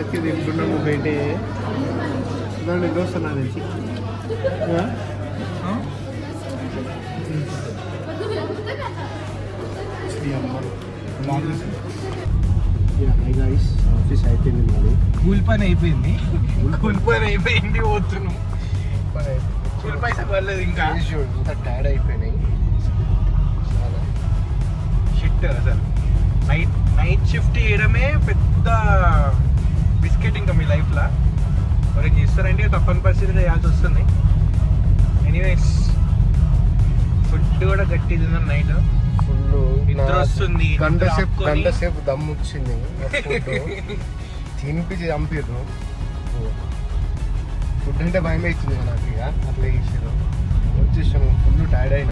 రాత్రి తింటున్నాము బయట దాన్ని దోస్తున్నా తెలిసి ఆఫీస్ అయిపోయింది మరి కూల్ పని అయిపోయింది పోతున్నాం కూల్ పైసా పర్లేదు ఇంకా ఇంత టైర్డ్ అయిపోయినాయి షిట్ అసలు నైట్ షిఫ్ట్ చేయడమే పెద్ద బిస్కెట్ ఇంకా మీ లైఫ్లో మరి చేస్తారంటే తప్పని పరిస్థితులు చేయాల్సి వస్తుంది. ఎనీవేస్ ఫుడ్ కూడా గట్టి తిన్నాను నైట్ ఫుల్ నిద్ర వస్తుంది. గంట సేపు దమ్ము వచ్చింది తినిపించి చంపారు. ఫుడ్ అంటే భయం అవుతుంది నాకు ఇక అట్లా చేసారు వచ్చేసాను ఫుల్ టైర్డ్ అయినా